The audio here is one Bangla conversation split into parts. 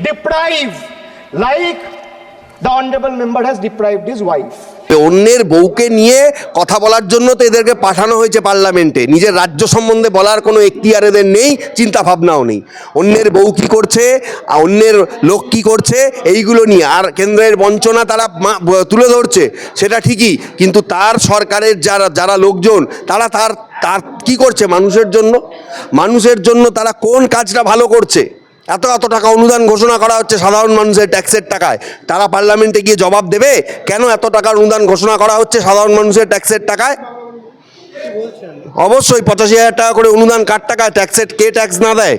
deprive, like the honorable member has deprived his wife. অন্যের বউকে নিয়ে কথা বলার জন্য তো এদেরকে পাঠানো হয়েছে পার্লামেন্টে। নিজের রাজ্য সম্বন্ধে বলার কোনো এখতিয়ার এদের নেই, চিন্তা ভাবনাও নেই। অন্যের বউ কী করছে, অন্যের লোক কী করছে, এইগুলো নিয়ে আর কেন্দ্রের বঞ্চনা তারা তুলে ধরছে, সেটা ঠিকই, কিন্তু তার সরকারের যারা লোকজন তারা তার কী করছে মানুষের জন্য তারা কোন কাজটা ভালো করছে? এত টাকা অনুদান ঘোষণা করা হচ্ছে সাধারণ মানুষের ট্যাক্সের টাকায়, তারা পার্লামেন্টে গিয়ে জবাব দেবে কেন এত টাকার অনুদান ঘোষণা করা হচ্ছে সাধারণ মানুষের ট্যাক্সের টাকায়? অবশ্যই 85,000 টাকা করে অনুদান কার টাকায়? কে ট্যাক্স না দেয়?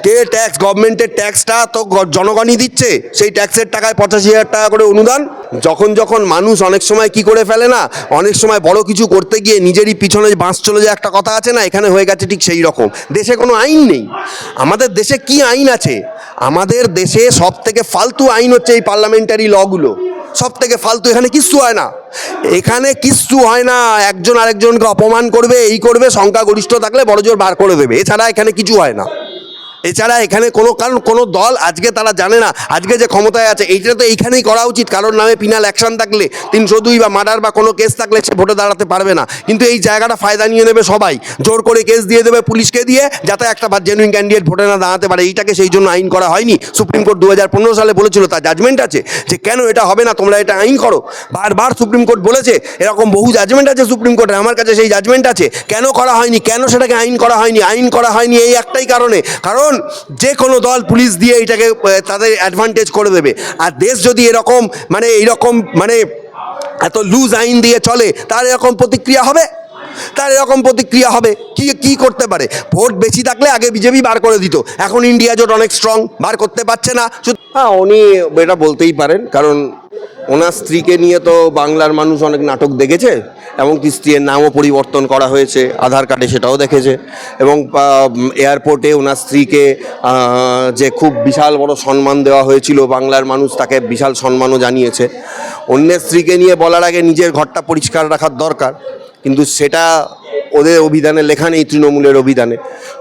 কে ট্যাক্স? গভর্নমেন্টের ট্যাক্সটা তো জনগণই দিচ্ছে, সেই ট্যাক্সের টাকায় 85,000 টাকা করে অনুদান। যখন মানুষ অনেক সময় কি করে ফেলে না, অনেক সময় বড় কিছু করতে গিয়ে নিজেরই পিছনে বাঁশ চলে যায়, একটা কথা আছে না, এখানে হয়ে গেছে ঠিক সেই রকম। দেশে কোনো আইন নেই। আমাদের দেশে কি আইন আছে? আমাদের দেশে সব থেকে ফালতু আইন হচ্ছে এই পার্লামেন্টারি লগুলো, সব থেকে ফালতু। এখানে কিচ্ছু হয় না, একজন আরেকজনকে অপমান করবে, এই করবে, সংখ্যাগরিষ্ঠ থাকলে বড়জোর বার করে দেবে, এছাড়া এখানে কিছু হয় না। এছাড়া এখানে কোনো দল আজকে তারা জানে না আজকে যে ক্ষমতায় আছে এইটা তো এইখানেই করা উচিত, কারোর নামে পিনাল অ্যাকশন থাকলে 302 বা মার্ডার বা কোনো কেস থাকলে সে ভোটে দাঁড়াতে পারবে না, কিন্তু এই জায়গাটা ফায়দা নিয়ে নেবে সবাই, জোর করে কেস দিয়ে দেবে পুলিশকে দিয়ে, যাতে একটা জেনুইন ক্যান্ডিডেট ভোটে না দাঁড়াতে পারে। এইটাকে সেই জন্য আইন করা হয়নি। সুপ্রিম কোর্ট 2015 সালে বলেছিল, তার জাজমেন্ট আছে যে কেন এটা হবে না, তোমরা এটা আইন করো। বারবার সুপ্রিম কোর্ট বলেছে, এরকম বহু জাজমেন্ট আছে সুপ্রিম কোর্টের, আমার কাছে সেই জাজমেন্ট আছে। কেন করা হয়নি, কেন সেটাকে আইন করা হয়নি এই একটাই কারণে, কারণ যে কোনো দল পুলিশ দিয়ে এটাকে তাদের অ্যাডভান্টেজ করে দেবে। আর দেশ যদি এইরকম এত লুজ আইন দিয়ে চলে, তার এরকম প্রতিক্রিয়া হবে। কি করতে পারে? ভোট বেশি থাকলে আগে বিজেপি বার করে দিত, এখন ইন্ডিয়া জোট অনেক স্ট্রং, বার করতে পারছে না। হ্যাঁ, উনি এটা বলতেই পারেন, কারণ ওনার স্ত্রীকে নিয়ে তো বাংলার মানুষ অনেক নাটক দেখেছে, এমনকি স্ত্রীর নামও পরিবর্তন করা হয়েছে আধার কার্ডে, সেটাও দেখেছে। এবং এয়ারপোর্টে ওনার স্ত্রীকে যে খুব বিশাল বড় সম্মান দেওয়া হয়েছিল, বাংলার মানুষ তাকে বিশাল সম্মানও জানিয়েছে। অন্যের স্ত্রীকে নিয়ে বলার আগে নিজের ঘরটা পরিষ্কার রাখার দরকার, কিন্তু সেটা ওদের অভিধানে লেখা নেই, তৃণমূলের অভিধানে।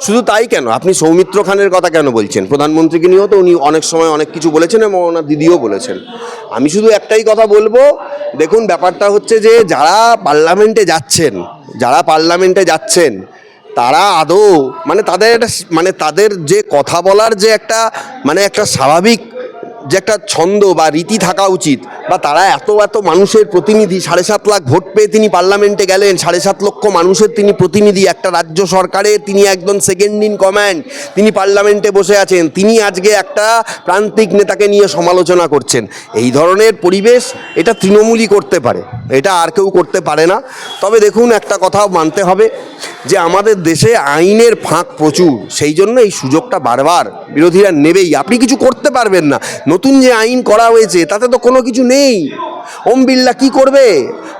শুধু তাই কেন, আপনি সৌমিত্র খানের কথা কেন বলছেন? প্রধানমন্ত্রীকে নিয়েও তো উনি অনেক সময় অনেক কিছু বলেছেন এবং ওনার দিদিও বলেছেন। আমি শুধু একটাই কথা বলবো, দেখুন ব্যাপারটা হচ্ছে যে যারা পার্লামেন্টে যাচ্ছেন তারা আদৌ তাদের যে কথা বলার যে একটা স্বাভাবিক যে একটা ছন্দ বা রীতি থাকা উচিত, বা তারা এত মানুষের প্রতিনিধি, 7.5 লাখ ভোট পেয়ে তিনি পার্লামেন্টে গেলেন, 7.5 লক্ষ মানুষের তিনি প্রতিনিধি, একটা রাজ্য সরকারের তিনি একদম সেকেন্ড ইন কমান্ড, তিনি পার্লামেন্টে বসে আছেন, তিনি আজকে একটা প্রান্তিক নেতাকে নিয়ে সমালোচনা করছেন। এই ধরনের পরিবেশ এটা তৃণমূলই করতে পারে, এটা আর কেউ করতে পারে না। তবে দেখুন, একটা কথা মানতে হবে যে আমাদের দেশে আইনের ফাঁক প্রচুর, সেই জন্য এই সুযোগটা বারবার বিরোধীরা নেবেই। আপনি কিছু করতে পারবেন না, নতুন যে আইন করা হয়েছে তাতে তো কোনো কিছু নেই। ওম বিড়লা কী করবে?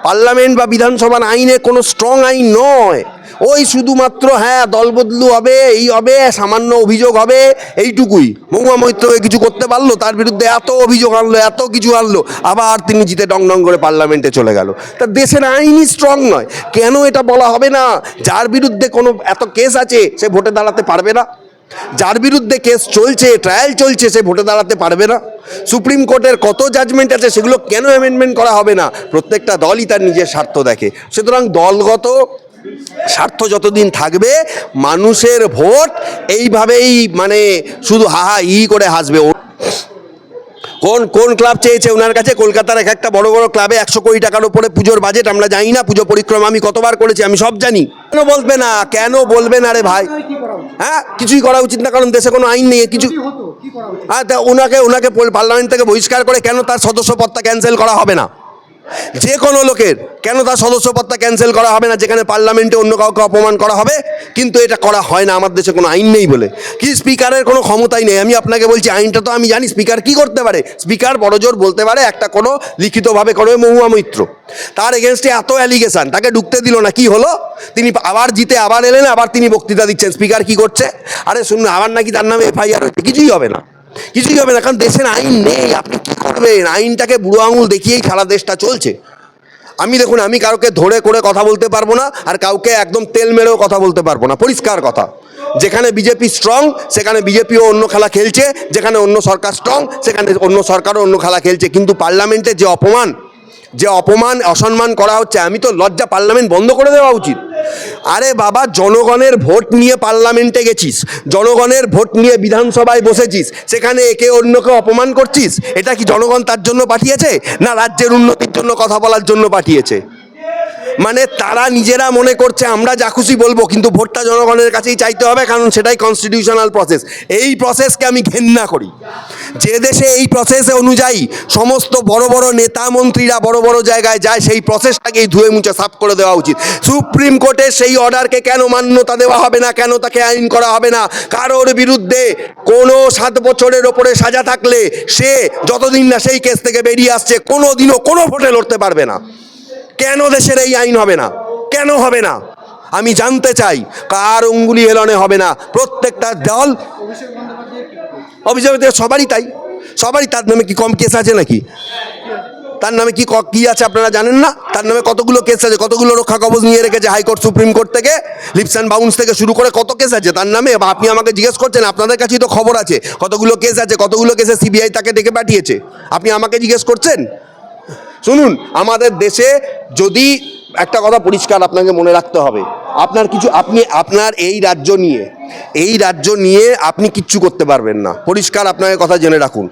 পার্লামেন্ট বা বিধানসভার আইনে কোনো স্ট্রং আইন নয়, ওই শুধুমাত্র দল বদলু হবে, এই হবে, সামান্য অভিযোগ হবে, এইটুকুই। মহুয়া মৈত্রকে কিছু করতে পারলো, তার বিরুদ্ধে এত অভিযোগ আনলো, এত কিছু আনলো, আবার তিনি জিতে ডং করে পার্লামেন্টে চলে গেল। তা দেশের আইনই স্ট্রং নয়, কেন এটা বলা হবে না? যার বিরুদ্ধে কোনো এত কেস আছে সে ভোটে দাঁড়াতে পারবে না, যার বিরুদ্ধে কেস চলছে, ট্রায়াল চলছে, সে ভোটে দাঁড়াতে পারবে না। সুপ্রিম কোর্টের কত জাজমেন্ট আছে, সেগুলো কেন অ্যামেন্ডমেন্ট করা হবে না? প্রত্যেকটা দলই তার নিজের স্বার্থ দেখে, সুতরাং দলগত স্বার্থ যতদিন থাকবে, মানুষের ভোট এইভাবেই শুধু করে হাসবে। কোন ক্লাব চেয়েছে ওনার কাছে? কলকাতার একটা বড় বড় ক্লাবে 100 কোটি টাকার উপরে পুজোর বাজেট, আমরা জানি না? পুজো পরিক্রমা আমি কতবার করেছি, আমি সব জানি। কেন বলবে না রে ভাই? কিছুই করা উচিত না, কারণ দেশে কোনো আইন নেই কিছু। ওনাকে পার্লামেন্ট থেকে বহিষ্কার করে কেন তার সদস্যপদটা ক্যান্সেল করা হবে না? যে কোনো লোকের কেন তার সদস্যপদটা ক্যান্সেল করা হবে না, যেখানে পার্লামেন্টে অন্য কাউকে অপমান করা হবে? কিন্তু এটা করা হয় না, আমার দেশে কোনো আইন নেই বলে। কি স্পিকারের কোনো ক্ষমতাই নেই? আমি আপনাকে বলছি, আইনটা তো আমি জানি স্পিকার কি করতে পারে। স্পিকার বড়জোর বলতে পারে, একটা কোনো লিখিতভাবে করবে মহুয়া মৈত্র, তার এগেনস্টে এত অ্যালিগেশন, তাকে ঢুকতে দিল না, কি হলো? তিনি আবার জিতে আবার এলেন, আবার তিনি বক্তৃতা দিচ্ছেন। স্পিকার কি করছে? আরে শুনুন, আবার নাকি তার নামে FIR হচ্ছে। কিছুই হবে না, কারণ দেশের আইন নেই। আপনি কি করবেন? আইনটাকে বুড়ো আঙুল দেখিয়েই সারা দেশটা চলছে। আমি দেখুন, আমি কাউকে ধরে করে কথা বলতে পারবো না, আর কাউকে একদম তেল মেরেও কথা বলতে পারবো না, পরিষ্কার কথা। যেখানে বিজেপি স্ট্রং সেখানে বিজেপিও অন্য খেলা খেলছে, যেখানে অন্য সরকার স্ট্রং সেখানে অন্য সরকারও অন্য খেলা খেলছে। কিন্তু পার্লামেন্টে যে অপমান অসম্মান করা হচ্ছে, আমি তো লজ্জা, পার্লামেন্ট বন্ধ করে দেওয়া উচিত। আরে বাবা, জনগণের ভোট নিয়ে পার্লামেন্টে গেছিস, জনগণের ভোট নিয়ে বিধানসভায় বসেছিস, সেখানে একে অন্যকে অপমান করছিস। এটা কি জনগণ তার জন্য পাঠিয়েছে, না রাজ্যের উন্নতির জন্য কথা বলার জন্য পাঠিয়েছে? মানে তারা নিজেরা মনে করছে আমরা যা খুশি বলবো, কিন্তু ভোটটা জনগণের কাছেই চাইতে হবে, কারণ সেটাই কনস্টিটিউশনাল প্রসেস। এই প্রসেসকে আমি ঘেন্না করি। যে দেশে এই প্রসেস অনুযায়ী সমস্ত বড় বড় নেতা মন্ত্রীরা বড় বড় জায়গায় যায়, সেই প্রসেসটাকেই ধুয়ে মুছে সাফ করে দেওয়া উচিত। সুপ্রিম কোর্টের সেই অর্ডারকে কেন মান্যতা দেওয়া হবে না, কেন তাকে আইন করা হবে না? কারোর বিরুদ্ধে কোনো 7 বছরের ওপরে সাজা থাকলে সে যতদিন না সেই কেস থেকে বেরিয়ে আসছে, কোনো দিনও কোনো ভোটে লড়তে পারবে না। কেন দেশের এই আইন হবে না, কেন হবে না? আমি জানতে চাই। কার অঙ্গুলি হেলনে হবে না? প্রত্যেকটা দল, অভিযোগ সবারই তাই, সবারই। তার নামে কি কম কেস আছে নাকি? তার নামে কি আছে আপনারা জানেন না? তার নামে কতগুলো কেস আছে, কতগুলো রক্ষা কবচ নিয়ে রেখেছে হাইকোর্ট, সুপ্রিম কোর্ট থেকে, লিপস অ্যান্ড বাউন্স থেকে শুরু করে কত কেস আছে তার নামে। আপনি আমাকে জিজ্ঞেস করছেন, আপনাদের কাছেই তো খবর আছে কতগুলো কেস আছে, কতগুলো কেসে সিবিআই তাকে ডেকে পাঠিয়েছে। আপনি আমাকে জিজ্ঞেস করছেন? শুনুন, আমাদের দেশে যদি একটা কথা পরিষ্কার আপনাকে মনে রাখতে হবে, আপনার এই রাজ্য নিয়ে আপনি কিচ্ছু করতে পারবেন না, পরিষ্কার আপনাকে কথা জেনে রাখুন।